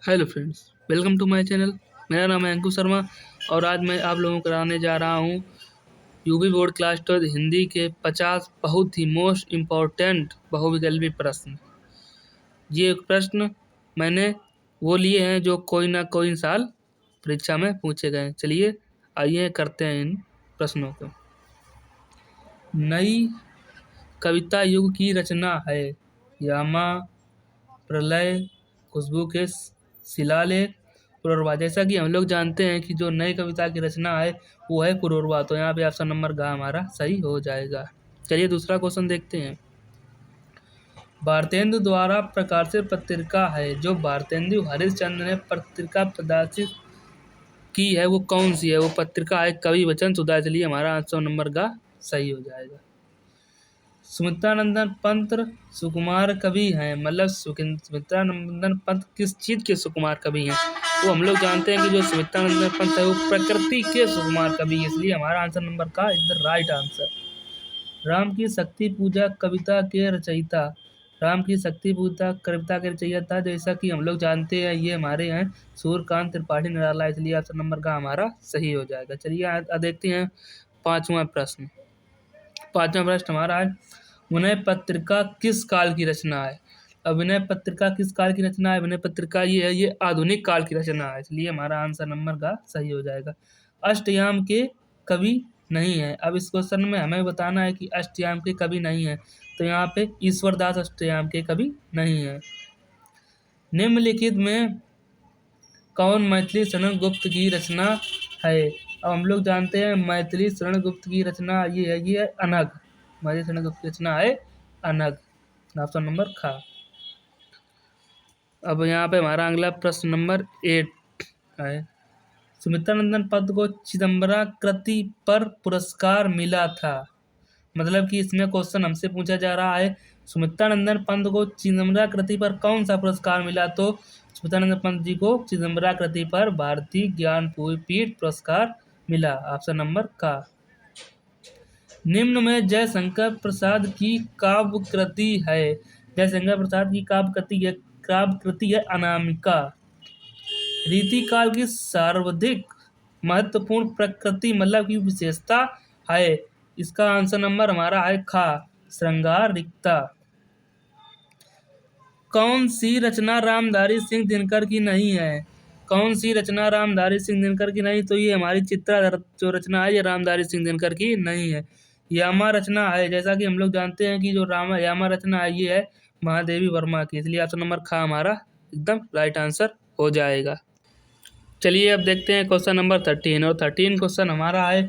Hello friends, welcome to my channel. मेरा नाम है अंकुश शर्मा और आज मैं आप लोगों को कराने जा रहा हूँ यूपी बोर्ड क्लास 12 हिंदी के 50 बहुत ही मोस्ट इम्पोर्टेंट बहुविकल्पी प्रश्न। ये प्रश्न मैंने वो लिए हैं जो कोई ना कोई साल परीक्षा में पूछे गए हैं। चलिए आइए करते हैं इन प्रश्नों को। नई कविता युग की रचना है यामा, प्रलय, खुशबू के शिलालेख, पुनर्वा। जैसा कि हम लोग जानते हैं कि जो नई कविता की रचना है वो है पुनर्वा, तो यहाँ पे ऑप्शन नंबर ग हमारा सही हो जाएगा। चलिए दूसरा क्वेश्चन देखते हैं। भारतेंदु द्वारा प्रकाशित पत्रिका है जो भारतेंदु हरिश्चंद्र ने पत्रिका प्रकाशित की है वो कौन सी है? वो पत्रिका है कवि वचन सुधा। चलिए हमारा आंसर नंबर ग सही हो जाएगा। सुमित्रानंदन पंत सुकुमार कवि हैं, मतलब सुमित्रानंदन पंत किस चीज के सुकुमार कवि हैं? वो हम लोग जानते हैं कि जो सुमित्रानंदन पंत है वो प्रकृति के सुकुमार कवि है, इसलिए हमारा आंसर नंबर का is the right answer. Ram की शक्ति पूजा कविता के रचयिता, राम की शक्ति पूजा कविता के रचयिता जैसा कि हम लोग जानते हैं ये हमारे हैं सूर्यकांत त्रिपाठी निराला, इसलिए आंसर नंबर का हमारा सही हो जाएगा। चलिए देखते हैं पांचवा प्रश्न। पांचवा प्रश्न हमारा है विनय पत्रिका किस काल की रचना है? अब विनय पत्रिका किस काल की रचना है? विनय पत्रिका ये है, ये आधुनिक काल की रचना है, इसलिए हमारा आंसर नंबर का सही हो जाएगा। अष्टयाम के कवि नहीं है। अब इस क्वेश्चन में हमें बताना है कि अष्टयाम के कवि नहीं है, तो यहाँ पे ईश्वरदास अष्टयाम के कवि नहीं है। निम्नलिखित में कौन मैथिली शरण गुप्त की रचना है? अब हम लोग जानते हैं मैथिली शरण गुप्त की रचना ये है अनग। मैथिली शरण गुप्त की रचना है अनग, ऑप्शन नंबर खा। अब यहाँ पे हमारा अगला प्रश्न नंबर 8 है। सुमित्रानंदन पंत को चिदम्बरा कृति पर पुरस्कार मिला था। मतलब कि इसमें क्वेश्चन हमसे पूछा जा रहा है सुमित्रानंदन पंत को चिदम्बरा कृति पर कौन सा पुरस्कार मिला, तो सुमित्रानंदन पंत जी को चिदम्बरा कृति पर भारतीय ज्ञानपीठ पुरस्कार मिला, ऑप्शन नंबर का। निम्न में जयशंकर प्रसाद की काव्य कृति है, जयशंकर प्रसाद की काव्य कृति है अनामिका। रीतिकाल की सर्वाधिक महत्वपूर्ण प्रकृति मतलब की विशेषता है, इसका आंसर नंबर हमारा है खा, श्रृंगार रिक्ता। कौन सी रचना रामधारी सिंह दिनकर की नहीं है? कौन सी रचना रामधारी सिंह दिनकर की नहीं? तो ये हमारी चित्रा जो रचना है ये रामधारी सिंह दिनकर की नहीं है, यामा रचना है। जैसा कि हम लोग जानते हैं कि जो यामा रचना है ये है महादेवी वर्मा की, इसलिए ऑप्शन नंबर खा हमारा एकदम राइट आंसर हो जाएगा। चलिए अब देखते हैं क्वेश्चन नंबर 13, और 13 क्वेश्चन हमारा है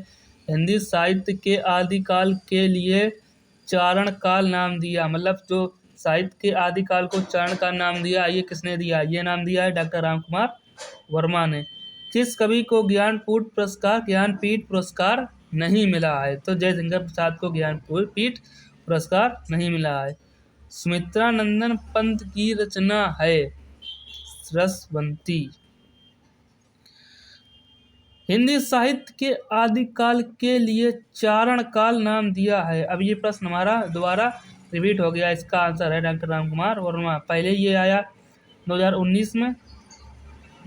हिंदी साहित्य के आदिकाल के लिए चारण काल नाम दिया। मतलब जो साहित्य के आदिकाल को चारण काल नाम दिया, ये किसने दिया? ये नाम दिया है डॉक्टर राम कुमार वर्मा ने। किस कवि को ज्ञानपीठ पुरस्कार नहीं मिला है? तो जयशंकर प्रसाद को ज्ञानपीठ पुरस्कार नहीं मिला है। सुमित्रानंदन पंत की रचना है रसवंती। हिंदी साहित्य के आदिकाल के लिए चारण काल नाम दिया है। अब ये प्रश्न हमारा दोबारा रिपीट हो गया, इसका आंसर है डॉक्टर राम कुमार वर्मा। पहले ये आया 2019 में,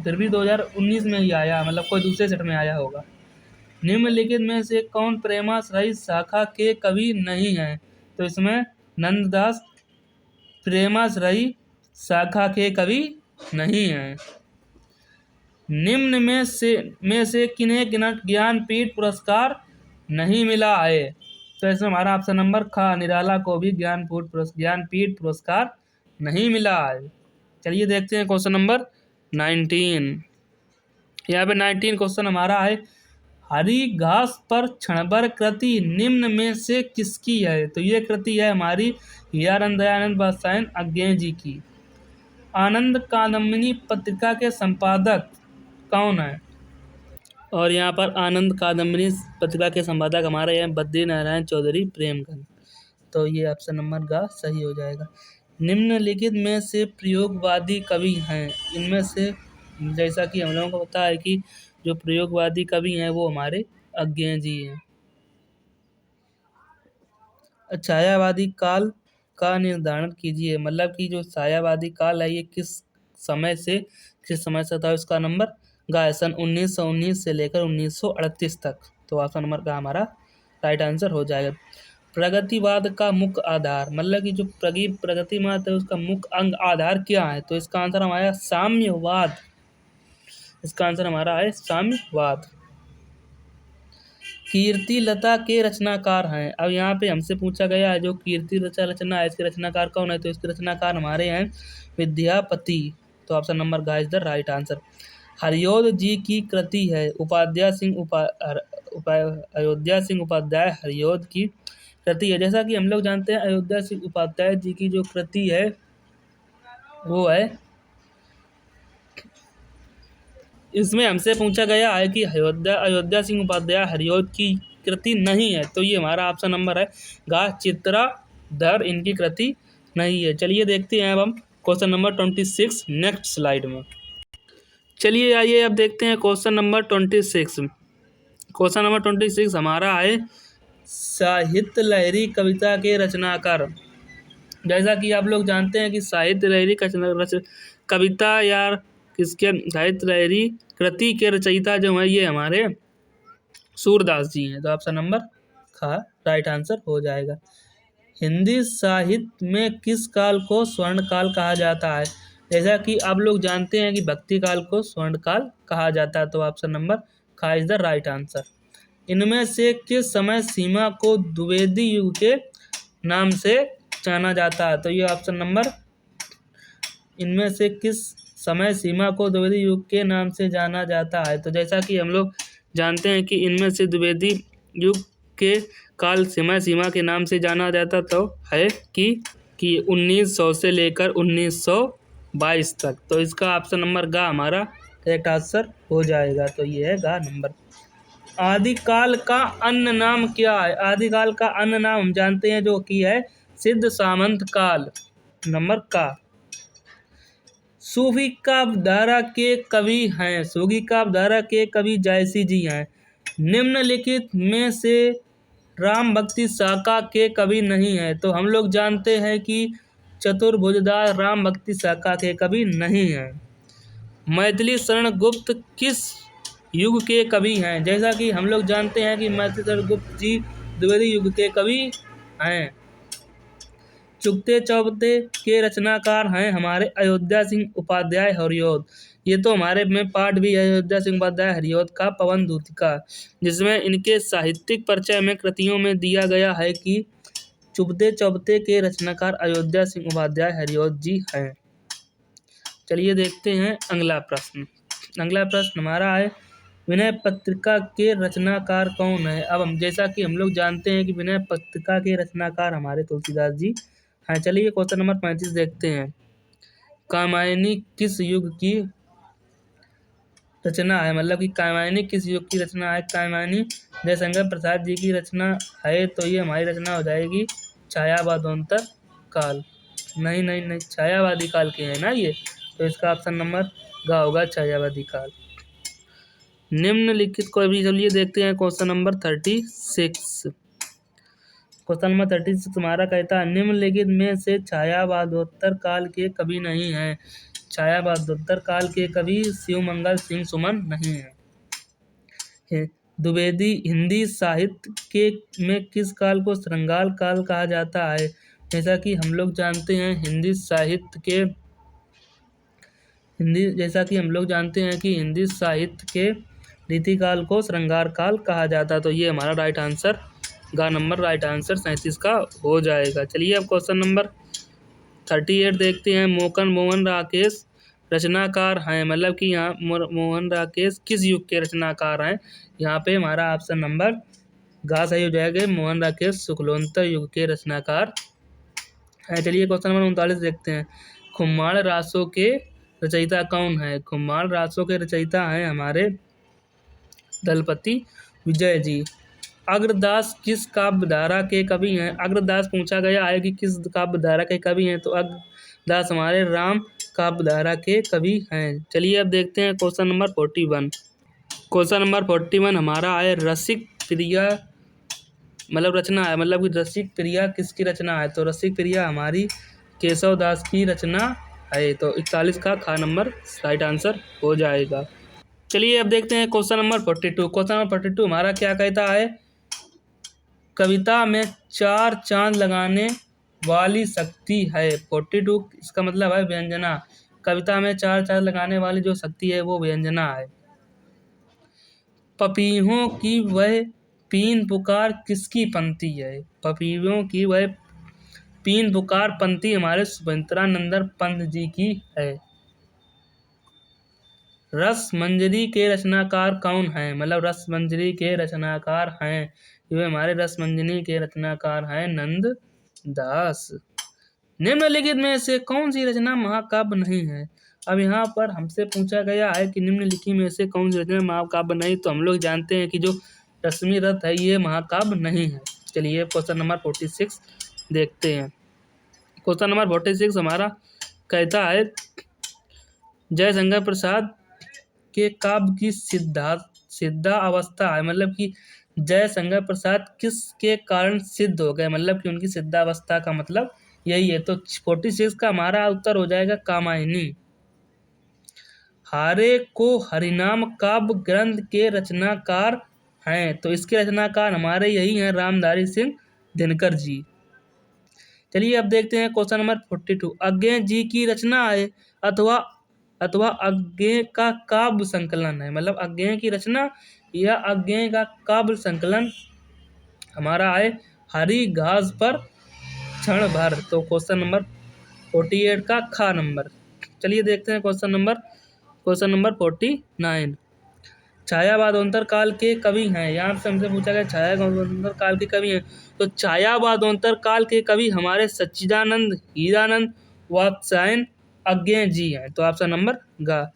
फिर भी 2019 में ही आया, मतलब कोई दूसरे सेट में आया होगा। निम्नलिखित में से कौन प्रेमाश्रयी शाखा के कवि नहीं है? तो इसमें नंददास प्रेमाश्रयी शाखा के कवि नहीं हैं। निम्न में से किन्हें ज्ञानपीठ पुरस्कार नहीं मिला है? तो इसमें हमारा ऑप्शन नंबर खा, निराला को भी ज्ञानपीठ पुरस्कार नहीं मिला है। चलिए देखते हैं क्वेश्चन नंबर 19। यहाँ पे 19 क्वेश्चन हमारा है हरी घास पर क्षणभर कृति निम्न में से किसकी है? तो ये कृति है हमारी हीरानंद दयानंद वात्स्यायन अज्ञे जी की। आनंद कादम्बिनी पत्रिका के संपादक कौन है? और यहाँ पर आनंद कादम्बिनी पत्रिका के संपादक हमारे हैं बद्री नारायण चौधरी प्रेमगंज, तो ये ऑप्शन नंबर का सही हो जाएगा। निम्नलिखित में से प्रयोगवादी कवि हैं, इनमें से जैसा कि हम लोगों को पता है कि जो प्रयोगवादी कवि हैं वो हमारे अज्ञे जी हैं। छायावादी काल का निर्धारण कीजिए। मतलब कि जो छायावादी काल है ये किस समय से किस समय से था इसका नंबर गा है सन 1919 से लेकर 1938 तक। तो ऑप्शन नंबर का हमारा राइट आंसर हो जाएगा। प्रगतिवाद का मुख्य आधार, मतलब कि जो प्रगतिवाद है उसका मुख्य अंग आधार क्या है? तो इसका आंसर हमारा साम्यवाद। इसका आंसर हमारा है साम्यवाद। कीर्ति लता के रचनाकार हैं। अब यहाँ पे हमसे पूछा गया है जो कीर्ति लता रचना है इसके रचनाकार कौन है? तो इसके रचनाकार हमारे हैं विद्यापति। तो ऑप्शन नंबर गा इज द राइट आंसर। हरियोध जी की कृति है अयोध्या सिंह उपाध्याय हरियोध की कृति है। जैसा कि हम लोग जानते हैं अयोध्या सिंह उपाध्याय जी की जो कृति है वो है, इसमें हमसे पूछा गया है कि अयोध्या सिंह उपाध्याय हरियोध की कृति नहीं है। तो ये हमारा ऑप्शन नंबर है गा चित्राधर इनकी कृति नहीं है। चलिए देखते हैं अब हम क्वेश्चन नंबर 26 नेक्स्ट स्लाइड में। चलिए आइए अब देखते हैं क्वेश्चन नंबर 26। क्वेश्चन नंबर 26 हमारा है साहित्य लहरी कविता के रचनाकार। जैसा कि आप लोग जानते हैं कि साहित्य लहरी कविता या किसके साहित्य लहरी कृति के रचयिता जो है ये हमारे सूरदास जी हैं। तो ऑप्शन नंबर का राइट आंसर हो जाएगा। हिंदी साहित्य में किस काल को स्वर्ण काल कहा जाता है? जैसा कि आप लोग जानते हैं कि भक्ति काल को स्वर्ण काल कहा जाता है। तो ऑप्शन नंबर का इज द राइट आंसर। इनमें से किस समय सीमा को द्विवेदी युग के नाम से जाना जाता है? तो ये ऑप्शन नंबर, इनमें से किस समय सीमा को द्विवेदी युग के नाम से जाना जाता है? तो जैसा कि हम लोग जानते हैं कि इनमें से द्विवेदी युग के काल सीमा के नाम से जाना जाता तो है कि 1900 से लेकर 1922 तक। तो इसका ऑप्शन नंबर गा हमारा करेक्ट आंसर हो जाएगा। तो ये है गा नंबर। आदिकाल का अन्य नाम क्या है? आदिकाल का अन्य नाम हम जानते हैं जो कि है सिद्ध सामंत काल। नंबर का सूफी काव्यधारा के कवि हैं, सूफी काव्यधारा के कवि जायसी जी हैं। निम्नलिखित में से राम भक्ति शाखा के कवि नहीं है। तो हम लोग जानते हैं कि चतुर्भुजदास राम भक्ति शाखा के कवि नहीं हैं। मैथिली शरण गुप्त किस युग के कवि हैं? जैसा कि हम लोग जानते हैं कि मैथिली शरण गुप्त जी द्विवेदी युग के कवि हैं। चुगते चौबते के रचनाकार हैं हमारे अयोध्या सिंह उपाध्याय हरियोध। ये तो हमारे में पाठ भी है अयोध्या सिंह उपाध्याय हरियोध का पवन दूतिका, जिसमें इनके साहित्यिक परिचय में कृतियों में दिया गया है कि चुगते चौबते के रचनाकार अयोध्या सिंह उपाध्याय हरियोध जी हैं। चलिए देखते हैं अगला प्रश्न। अगला प्रश्न हमारा है विनय पत्रिका के रचनाकार कौन है? अब हम जैसा कि हम लोग जानते हैं कि विनय पत्रिका के रचनाकार हमारे तुलसीदास जी। हाँ चलिए क्वेश्चन नंबर 35 देखते हैं। कामायनी किस युग की रचना है? मतलब कि कामायनी किस युग की रचना है? कामायनी जयशंकर प्रसाद जी की रचना है। तो ये हमारी रचना हो जाएगी छायावादोत्तर काल। नहीं छायावादी काल के हैं ना ये। तो इसका ऑप्शन नंबर गा होगा छायावादी काल। निम्नलिखित को भी चलिए देखते हैं क्वेश्चन नंबर 36। क्वेश्चन नंबर 36 तुम्हारा कहता है निम्नलिखित में से छायावादोत्तर काल के कवि नहीं हैं। छायावादोत्तर काल के कवि शिवमंगल सिंह सुमन नहीं है। द्विवेदी हिंदी साहित्य के में किस काल को श्रृंगार काल कहा जाता है? जैसा कि हम लोग जानते हैं हिंदी साहित्य के रीतिकाल को श्रृंगार काल कहा जाता है। तो ये हमारा राइट आंसर गा नंबर राइट आंसर 37 का हो जाएगा। चलिए अब क्वेश्चन नंबर 38 देखते हैं। मोहन राकेश रचनाकार हैं, मतलब कि यहाँ मोहन राकेश किस युग के रचनाकार हैं? यहाँ पे हमारा ऑप्शन नंबर गा सही हो जाएगा। मोहन राकेश शुक्लोत्तर युग के रचनाकार हैं। चलिए क्वेश्चन नंबर 39 देखते हैं। खुम्माण रासों के रचयिता कौन है? खुम्माण रासों के रचयिता हैं हमारे दलपति विजय जी। अग्रदास किस काव्यधारा के कवि हैं? अग्रदास पूछा गया है कि किस काव्यधारा के कवि हैं। तो अग्रदास हमारे राम काव्यधारा के कवि हैं। चलिए अब देखते हैं क्वेश्चन नंबर 41। क्वेश्चन नंबर 41 हमारा है रसिक प्रिया मतलब रचना है, मतलब कि रसिक प्रिया किसकी रचना है? तो रसिक प्रिया हमारी केशव दास की रचना है। तो 41 का खा नंबर राइट आंसर हो जाएगा। चलिए अब देखते हैं क्वेश्चन नंबर 42। क्वेश्चन नंबर 42 हमारा क्या कहता है, कविता में 4 चांद लगाने वाली शक्ति है। 42 इसका मतलब है व्यंजना। कविता में 4 चांद लगाने वाली जो शक्ति है वो व्यंजना है। पपीहों की वह पीन पुकार किसकी पंक्ति है। पपीहों की वह पीन पुकार पंक्ति हमारे सुमित्रानंद पंत जी की है। रस मंजरी के रचनाकार कौन हैं, मतलब रस मंजरी के रचनाकार हैं, ये हमारे रस मंजरी के रचनाकार हैं नंद दास। निम्नलिखित में से कौन सी रचना महाकाव्य नहीं है। अब यहाँ पर हमसे पूछा गया है कि निम्नलिखित में से कौन सी रचना महाकाव्य नहीं, तो हम लोग जानते हैं कि जो रश्मि रथ है ये महाकाव्य नहीं है। चलिए क्वेश्चन नंबर 46 देखते हैं। क्वेश्चन नंबर 46 हमारा कहता है, जयशंकर प्रसाद के काव्य की सिद्धा अवस्था है, मतलब कि जयशंकर प्रसाद किसके कारण सिद्ध हो गए, मतलब कि उनकी सिद्धावस्था का मतलब यही है। तो 46 का हमारा उत्तर हो जाएगा कामायनी। हारे को हरिनाम काव्य ग्रंथ के रचनाकार हैं, तो इसके रचनाकार हमारे यही हैं रामधारी सिंह दिनकर जी। चलिए अब देखते हैं क्वेश्चन नंबर 42। अज्ञे जी की रचना है अथवा अज्ञे का काव्य संकलन है, मतलब अज्ञे की रचना या अज्ञे का काव्य संकलन हमारा है हरी घास पर क्षण भर। तो क्वेश्चन नंबर 48 का खा नंबर। चलिए देखते हैं क्वेश्चन नंबर 49। छायावादोंतर काल के कवि हैं, यहाँ से हमसे पूछा गया छायावादोंतर काल के कवि हैं, तो छायावादोंतर काल के कवि हमारे सच्चिदानंद हीरानंद वात्स्यायन अज्ञे जी हैं। तो ऑप्शन नंबर ग।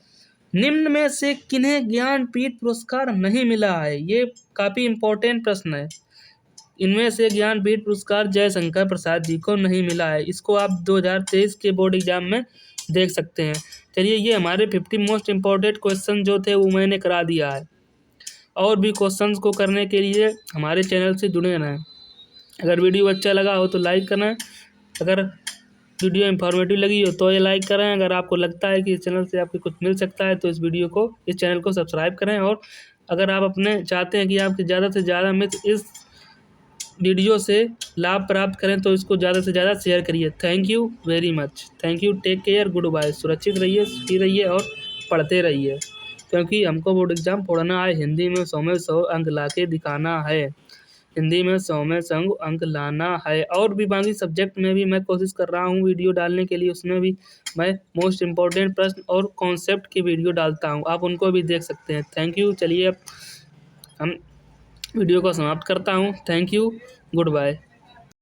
निम्न में से किन्हें ज्ञानपीठ पुरस्कार नहीं मिला है, ये काफी इंपॉर्टेंट प्रश्न है। इनमें से ज्ञानपीठ पुरस्कार जयशंकर प्रसाद जी को नहीं मिला है। इसको आप 2023 के बोर्ड एग्जाम में देख सकते हैं। चलिए ये हमारे 50 मोस्ट इम्पॉर्टेंट क्वेश्चन जो थे वो मैंने करा दिया है। और भी क्वेश्चंस को करने के लिए हमारे चैनल से जुड़े रहें। अगर वीडियो अच्छा लगा हो तो लाइक करें, अगर वीडियो इंफॉर्मेटिव लगी हो तो ये लाइक करें, अगर आपको लगता है कि इस चैनल से आपको कुछ मिल सकता है तो इस चैनल को सब्सक्राइब करें। और अगर आप अपने चाहते हैं कि आपके ज़्यादा से ज़्यादा मित्र इस वीडियो से लाभ प्राप्त करें तो इसको ज़्यादा से ज़्यादा शेयर करिए। Thank you very much. Thank you, take care, goodbye. सुरक्षित रहिए, सुखी रहिए और पढ़ते रहिए, क्योंकि हमको बोर्ड एग्जाम पढ़ना है। हिंदी में 100 में 100 अंक ला के दिखाना है। हिंदी में 100 में 100 अंक लाना है। और भी बाकी सब्जेक्ट में भी मैं कोशिश कर रहा हूँ वीडियो डालने के लिए, उसमें भी मैं मोस्ट इम्पॉर्टेंट प्रश्न और कॉन्सेप्ट की वीडियो डालता हूँ, आप उनको भी देख सकते हैं। Thank you. चलिए अब हम वीडियो को समाप्त करता हूँ। Thank you, good bye.